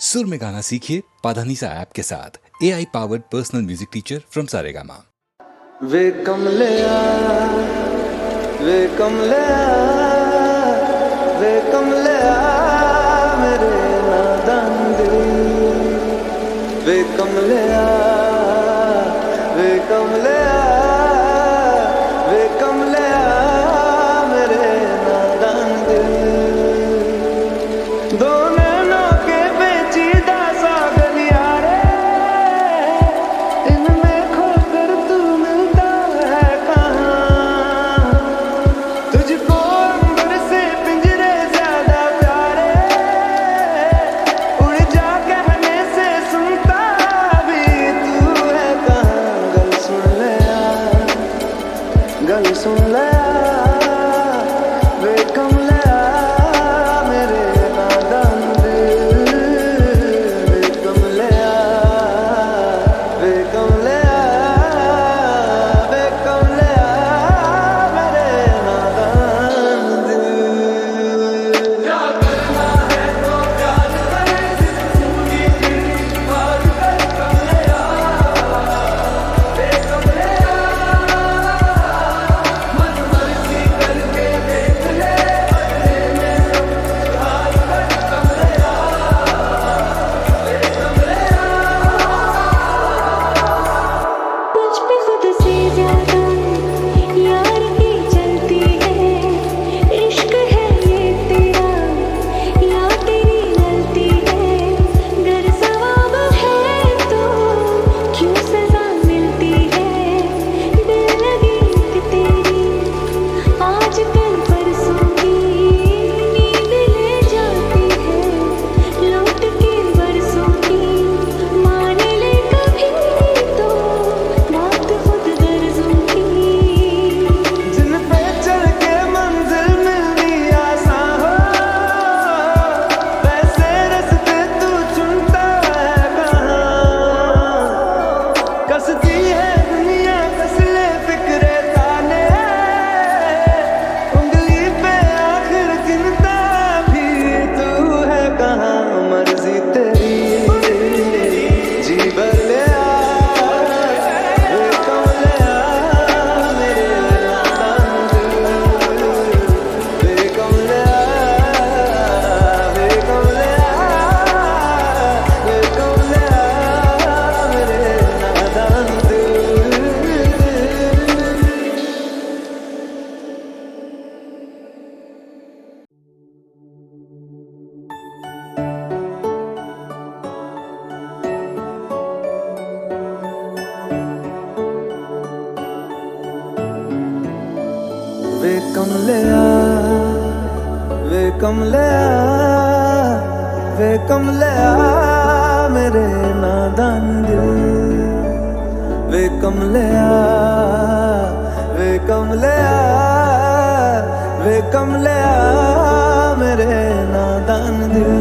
सुर में गाना सीखिए पाधानीसा ऐप के साथ। AI powered personal music teacher from Saregama. वे कमलिया वे कमलिया वे कमलिया मेरे नादान दिल। वे कमलिया वे कमलिया वे कमलिया मेरे नादान दिल। दो नैनों के पेचीदा सा गलिया रे, इनमें खोकर तू मिलता है कहाँ। तुझको अंबर से पिंजरे ज्यादा प्यारे, उड़ जा कहने से सुनता भी तू है कहाँ। गल सुन ले गल सुन ले वे कमलिया मेरे नादान दिल। वे कमलिया वे कमलिया वे कमलिया मेरे नादान दिल। मुझ पे खुद से ज्यादा यार की चलती है। इश्क है ये तेरा या तेरी गलती है। गर सवाब है तो क्यों सजा मिलती है। दिल लगी थी तेरी आज कल परसों की, नींद ले जाती है लौट के बरसों की। मान ले कभी तो बात खुद गर्जों की। जिन पे चल के मंजिल मिलनी आसान हो, वैसे रास्ते तू चुनता है कहाँ। कसती है दुनिया कस ले फिक्रे ताने, उंगली पे आखिर गिनता भी तू है कहाँ। मर्जी तेरी जी भर ले आ, वे कमलिया मेरे नादान दिल। वे कमलिया वे कमलिया वे कमलिया मेरे नादान दिल। वे कमलिया वे कमलिया वे कमलिया मेरे नादान दिल। वे कमलिया वे कमलिया वे कमलिया मेरे नादान दिल।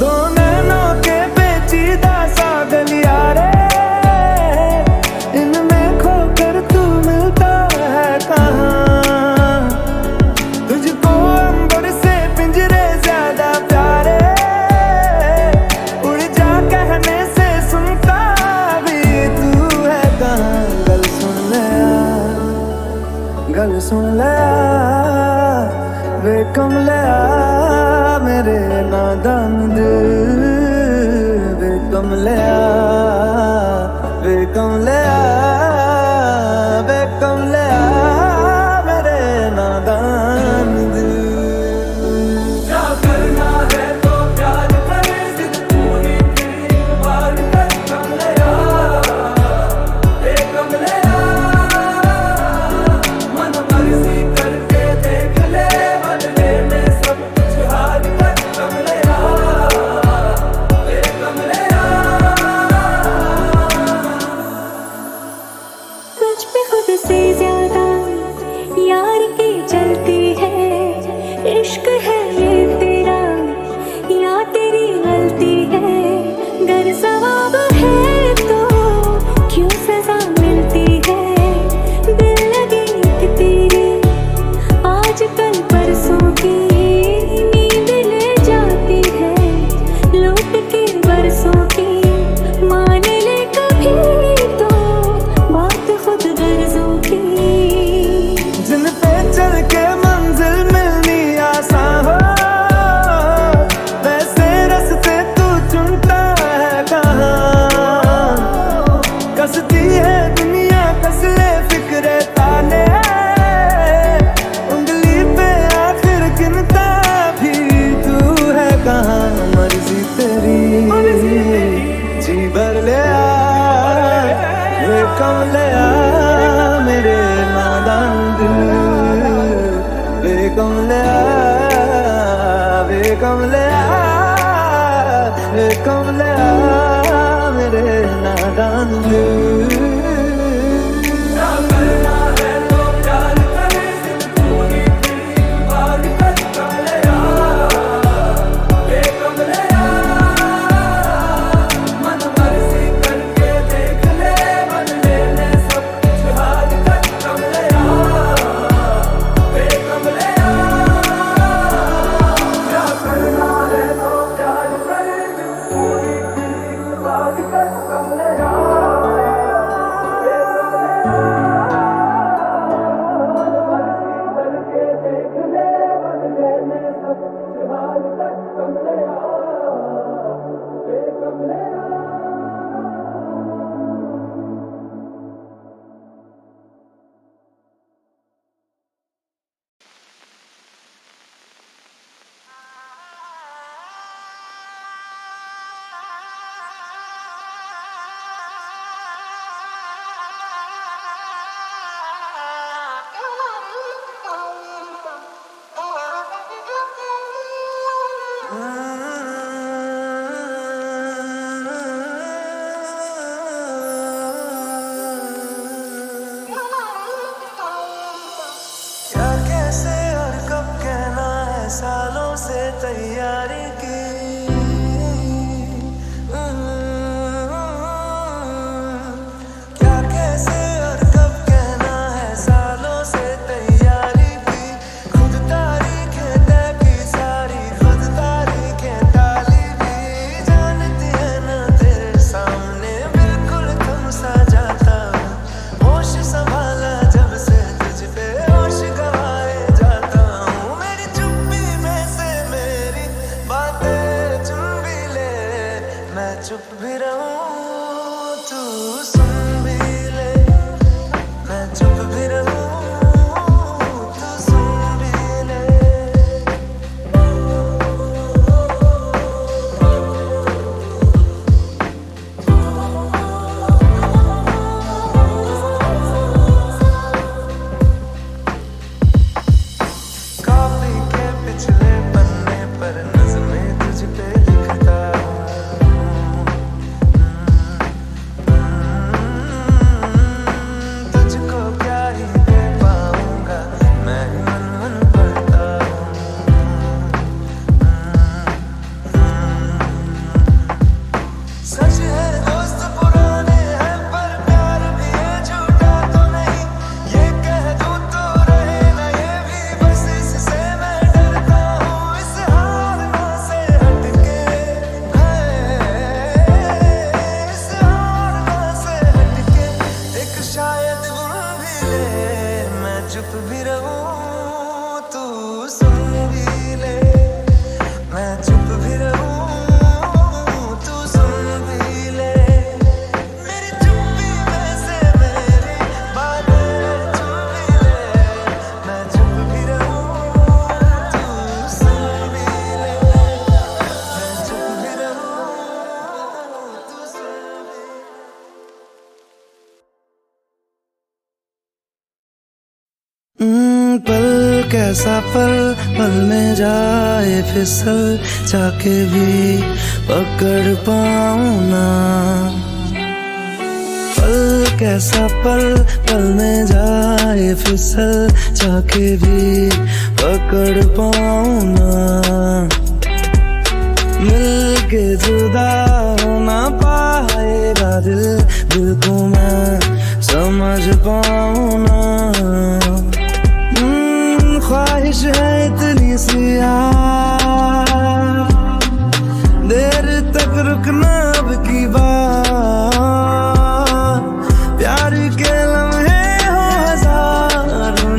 दो नैनों के पेचीदा सा गलिया रे, इनमें खोकर तू मिलता है कहाँ। तुझको अंबर से पिंजरे ज्यादा प्यारे, उड़ जा कहने से सुनता भी तू है कहाँ। गल सुन ले गल सुन ले वे कमलिया मेरे नादान दिल। वे कमलिया वे कमलिया वे कमलिया मेरे नादान दिल। है कमले आ मेरे नादान दिल। सालों से तैयारी की क्या कैसे और कब कहना है सालों से तैयारी की खुद तारीखें तय की सारी खुद तारीखें ताली भी जानती है ना तेरे सामने बिल्कुल तुम सा जाता हूँ होश संभाला जब से तुझ पे होश गवाए जाता हूँ मेरी चुप्पी में से मेरी बातें चुन भी ले मैं चुप भी रहूं तू सुन भी ले मैं चुप भी रहूं तू सुन भी ले कॉपी के पिछले पन्ने पर नज़में तुझ पे लिखता तुझको क्या ही दे पाऊंगा मैं ही मन मन पढ़ता सच है दोस्त पुराने हैं पर प्यार भी है झूठा तो नहीं ये कह दूं तो रहे ना ये भी बस इससे मैं डरता हूँ इस हारना से हटके इस हारना से हटके एक शायद गुम भी ले मैं चुप भी रहूं तू सुन भी ले मैं चुप भी रहूं तू सुन भी ले मेरी चुप्पी में से मेरी बातें चुन भी ले मैं चुप भी रहूं तू सुन भी ले मैं चुप भी रहूं तू सुन भी पल कैसा पल में जाए फिसल जाके भी पकड़ पाऊं ना पल कैसा पल में जाए फिसल जाके भी पकड़ पाऊं ना मिलके जुदा हो ना पाएगा दिल को मैं समझ पाऊं ना ख्वाहिश है इतनी सी यार देर तक रुकना अब की बात प्यार के लम्हे हो हजारों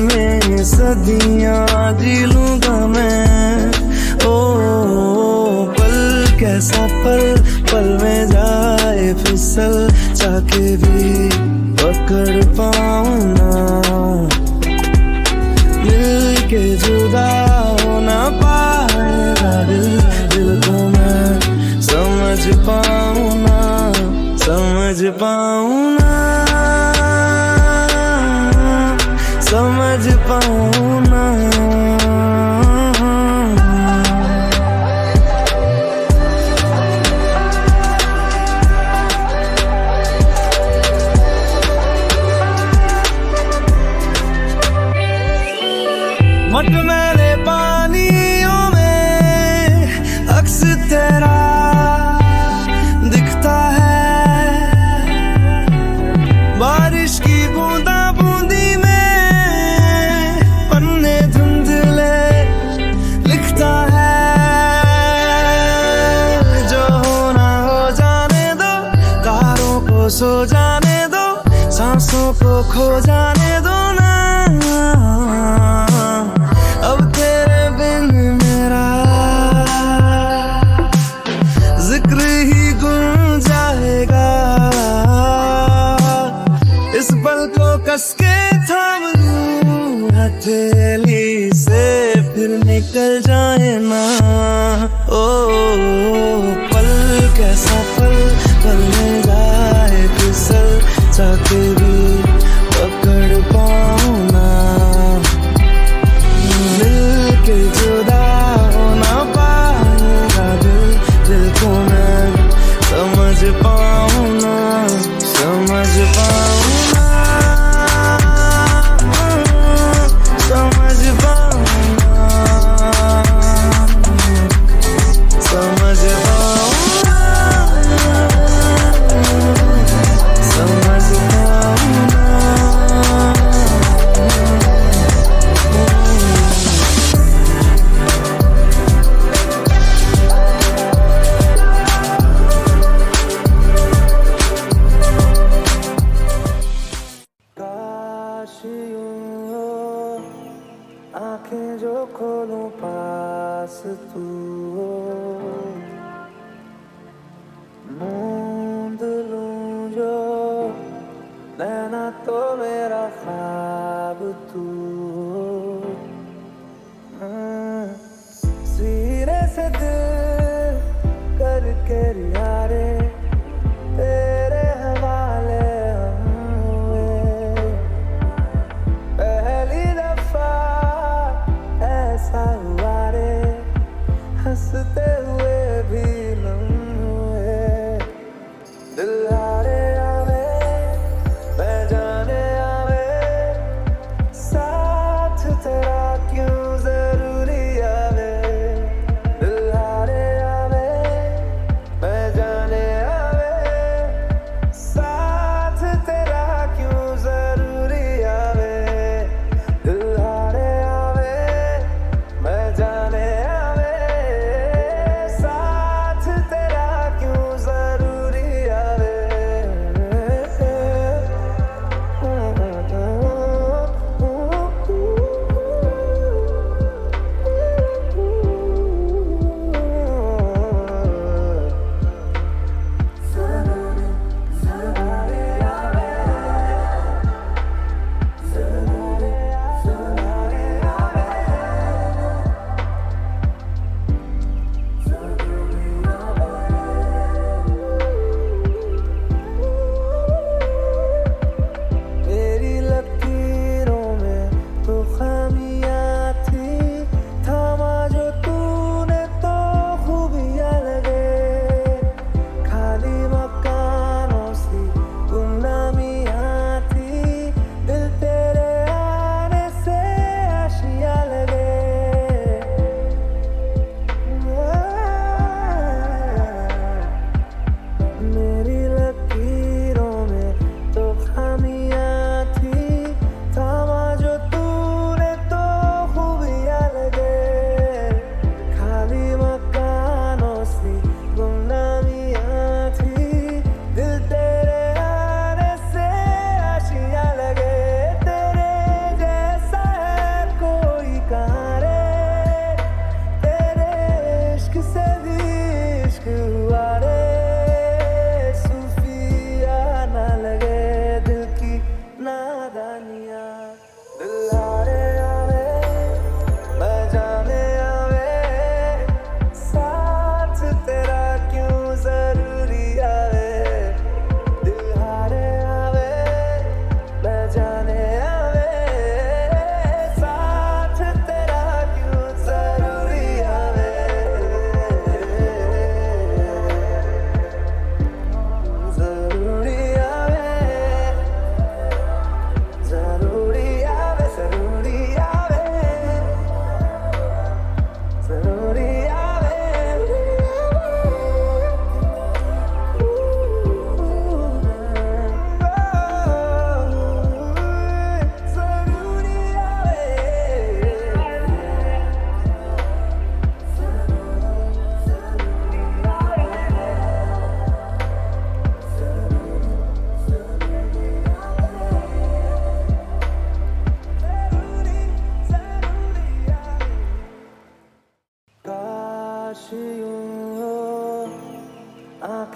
में सदियां जी लूंगा मैं ओ पल कैसा पल में जाए फिसल जाके भी पकड़ पाऊं ना मिलके जुदा हो ना पाएगा दिल को मैं समझ पाऊं ना समझ पाऊं ना समझ पाऊं ना सो जाने दो, सांसों को खो जाने दो ना। अब तेरे बिन मेरा जिक्र ही गुम जाएगा। इस पल को कस के थाम लूं हथेली से, फिर निकल जाए ना। ओ पल कैसा पल, पल में जाए फिसल, चाहते भी पकड़ पाऊं ना। मिल के जुदा हो ना पाएगा दिल, दिल को मैं समझ पाऊं ना, समझ पाऊं ना, समझ पाऊं ना, समझ पाऊं ना, समझ पाऊं ना। काश यूं हो, आंखें जो खोलूं पास तू हो, मूंद लूं जो नैना तो मेरा ख्वाब तू हो। सीने से दिल करके रिहारे, तेरे हवाले हम हुए। पहली दफा ऐसा हुआ रे, हंसते हुए भी नम हुए। दिल हारे आवे, मैं जाने आवे, साथ तेरा क्यों जरूरी आवे। दिल हारे आवे, मैं जाने आवे, साथ तेरा क्यों जरूरी आवे। दिल हारे आवे, मैं जाने आवे, साथ तेरा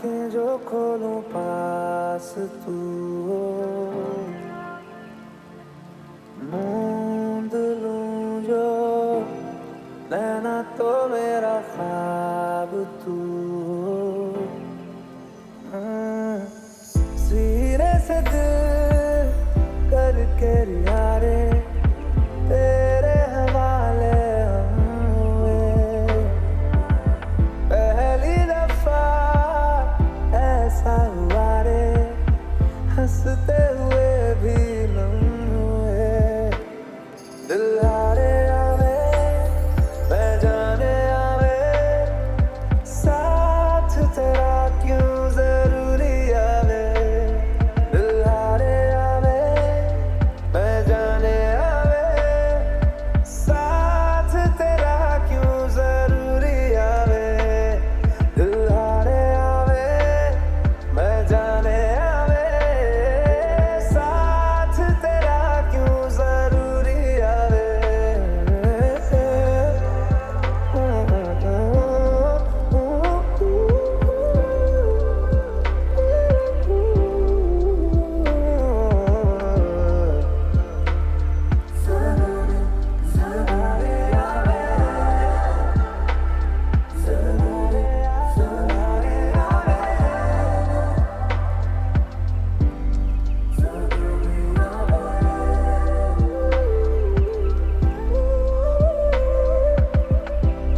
आंखें जो खोलूं पास तू हो, मूंद लूं जो नैना तो मेरा ख्वाब तू हो। सीने से दिल करके यारे तेरे हवाले हम हुए, पहली दफा ऐसा हुआ रे, हंसते हुए भी नम हुए। दिल हारे आवे मैं जाने आवे, साथ तेरा क्यों जरूरी आवे। दिल हारे आवे मैं जाने आवे, साथ तेरा क्यों जरूरी आवे। दिल हारे आवे मैं जाने आवे, साथ तेरा क्यों जरूरी आवे।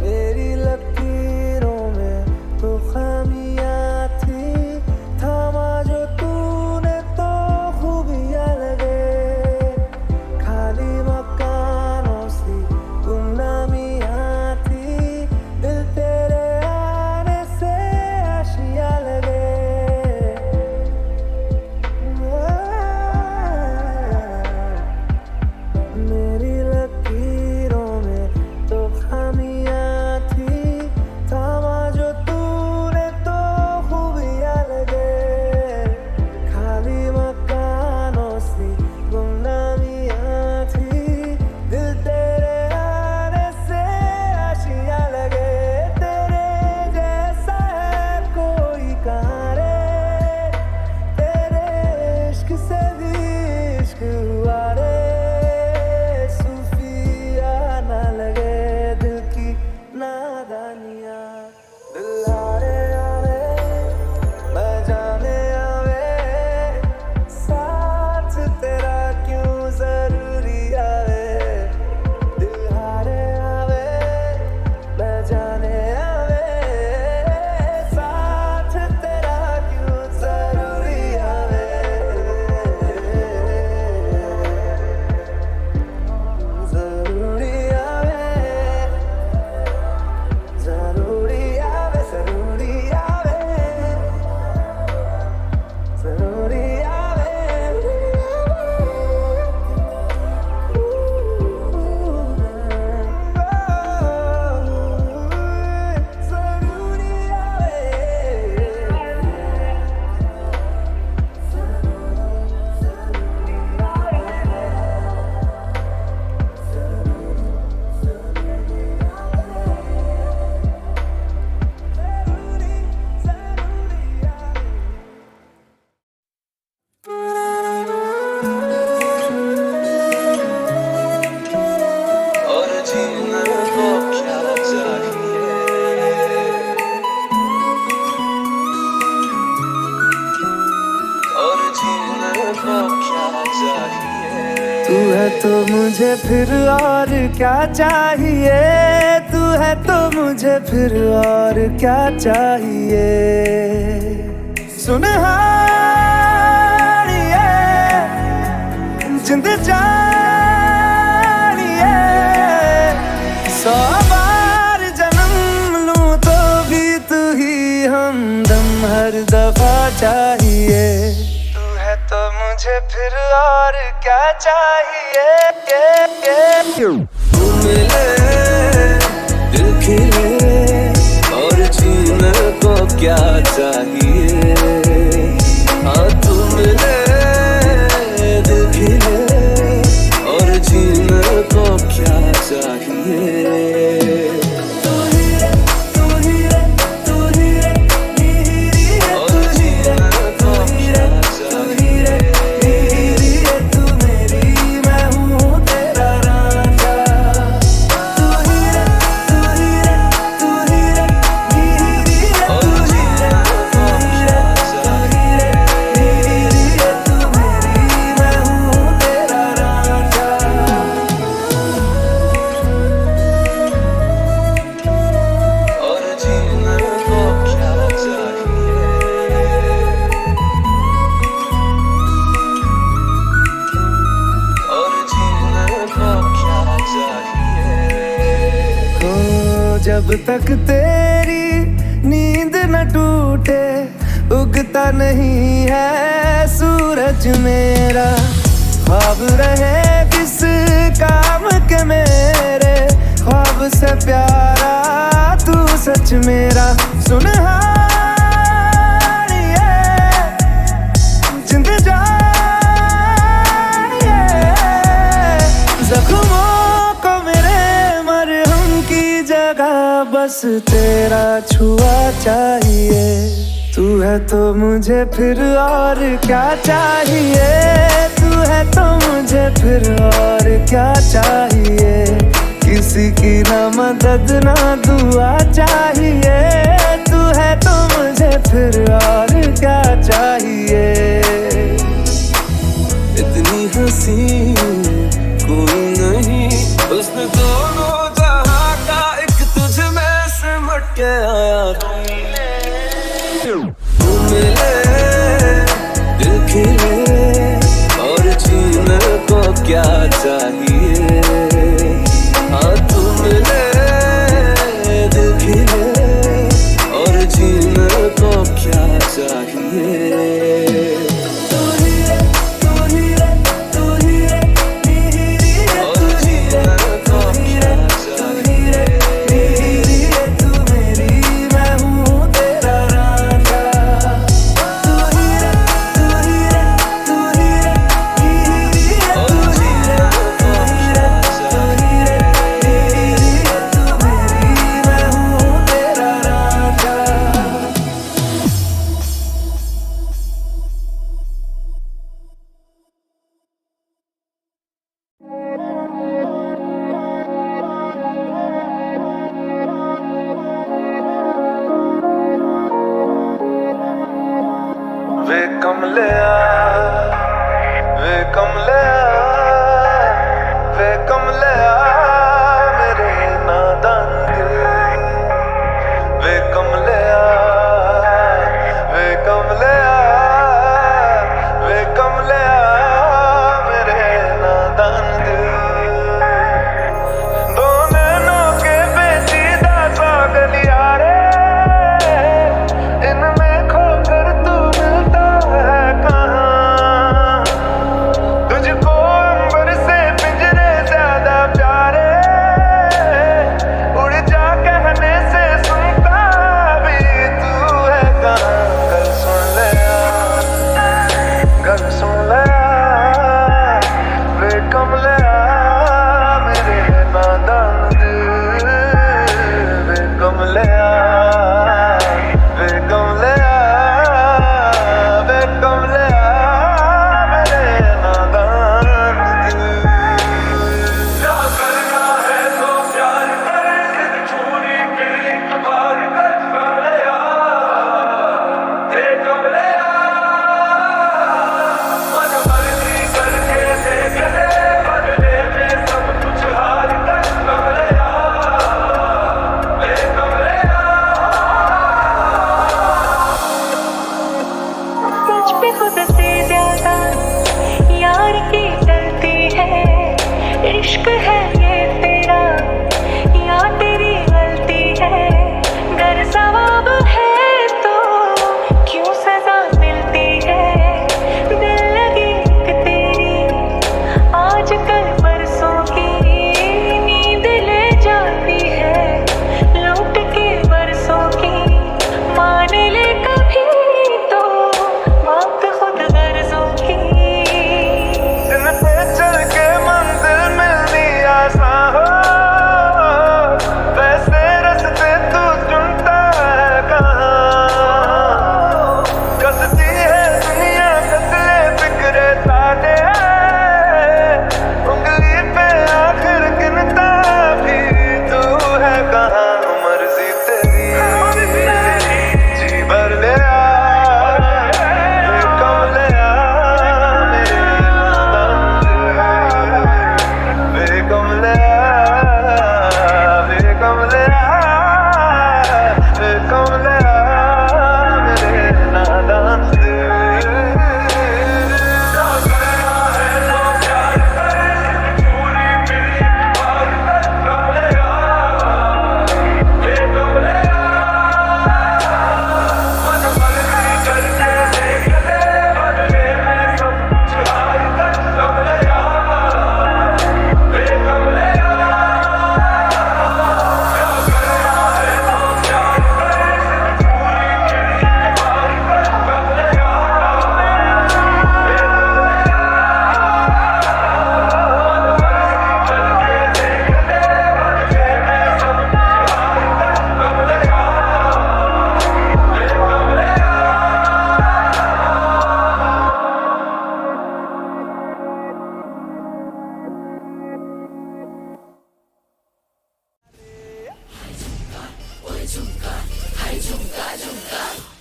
मेरी लकीरों में तो खामियां थी, थामा जो तूने तो खूबियां लगे। खाली मकानों सी गुमनामियां थी, दिल तेरे आने से आशियां लगे। मेरी लकीरों में तो खामियां थी, थामा जो तूने तो खूबियां लगे। खाली मकानों सी गुमनामियां थी, दिल तेरे आने से आशियां लगे। तेरे जैसा है कोई कहाँ रे, तेरे इश्क से भी इश्क हुआ रे। सूफिया ना लगे दिल की नादानियाँ। दिल हारे आवे मैं जाने आवे, साथ तेरा क्यों जरूरी आवे। दिल हारे आवे मैं जाने आवे, साथ तेरा क्यों जरूरी आवे। जरूरी आवे, जरूरी आवे, जरूरी आवे, जरूरी आवे। जरूरी और जीने को क्या चाहिए, और जीने को क्या चाहिए। तू है तो मुझे फिर और क्या चाहिए, तू है तो मुझे फिर और क्या चाहिए। सुनहारिए जिंद जानिए, 100 बार जन्म लूं तो भी तू ही हमदम हर दफा चाहिए। तू है तो मुझे फिर और क्या चाहिए। तू मिले दिल खिले और जीने को क्या चाहिए। हाँ तू मिले दिल खिले और जीने को क्या चाहिए। तक तेरी नींद न टूटे उगता नहीं है सूरज मेरा। ख्वाब रहे किस काम के मेरे, ख्वाब से प्यारा तू सच मेरा। सुन जिंद जाए जख्मों को मेरे मरहम की जगह बस तेरा छुआ चाहिए। तू है तो मुझे फिर और क्या चाहिए, तू है तो मुझे फिर और क्या चाहिए। किसी की ना मदद ना दुआ चाहिए, तू है तो मुझे फिर और क्या चाहिए। इतनी हंसी कोई नहीं, उसने दोनों जहां का एक तुझ में सिमट के आया। तू मिले दिल खिले और जीने को क्या चाहिए। हाँ तू मिले दिल खिले और जीने को क्या चाहिए। वे कमलिया मेरे नादान दिल। वे कमलिया मेरे नादान दिल। दो नैनों के पेचीदा सा गलिया रे, इनमें खोकर तू मिलता है कहाँ। तुझको अंबर से पिंजरे ज्यादा प्यार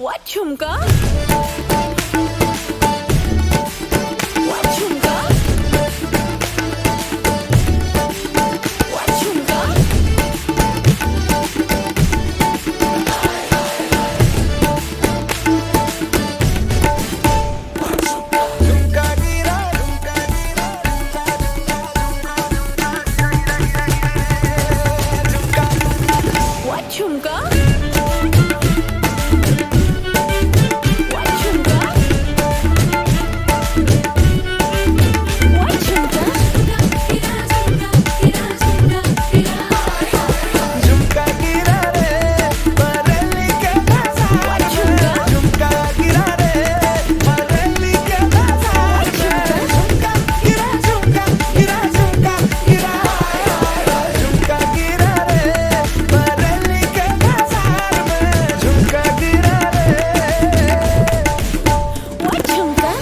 What झुमका? What झुमका? What झुमका? झुमका गिरा झुमका गिरा What झुमका? What झुमका? What झुमका? झुमका गिरा रे बरेली के बाजार में झुमका गिरा रे बरेली के बाजार में झुमका गिरा झुमका गिरा झुमका गिरा झुमका गिरा रे बरेली के बाजार में झुमका गिरा रे What झुमका?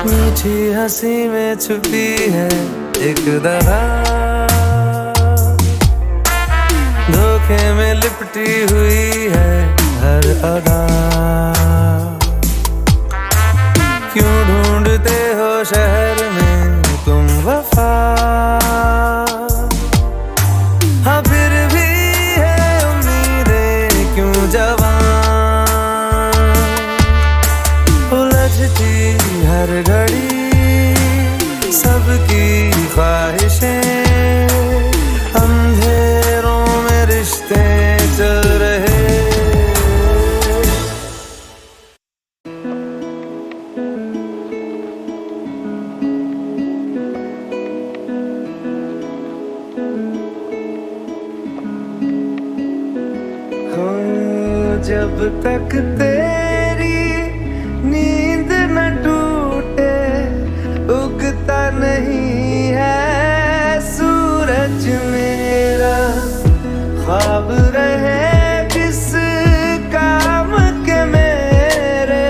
मीठी हंसी में छुपी है एक दवा धोखे में लिपटी हुई है हर अदा क्यों ढूंढते हो शहर में तुम वफा हाँ फिर भी है उम्मीदें क्यों जवान उलझती हर घड़ी सबकी ख्वाहिशें अंधेरों में रिश्ते चल रहे हो जब तक तेरी नींद न टूटे उगता नहीं है सूरज मेरा ख्वाब रहे किस काम के मेरे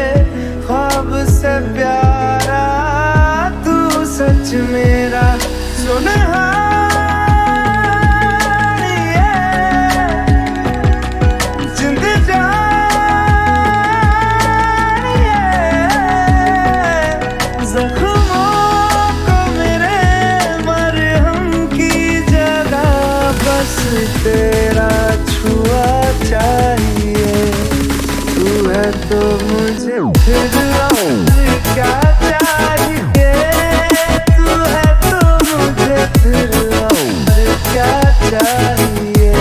तो मुझे फिर और क्या चाहिए, तू है तो मुझे फिर और क्या चाहिए,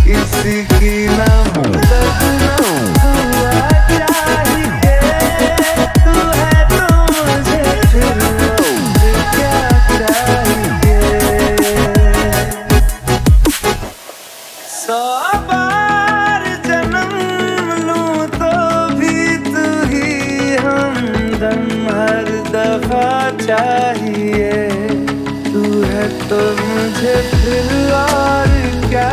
किसी की ना मदद ना हुआ चाहिए, तू है तो मुझे फिर और क्या चाहिए। 100 बार जन्म लूं तो भी तू ही हमदम हर दफा चाहिए, तू है तो मुझे फिर और क्या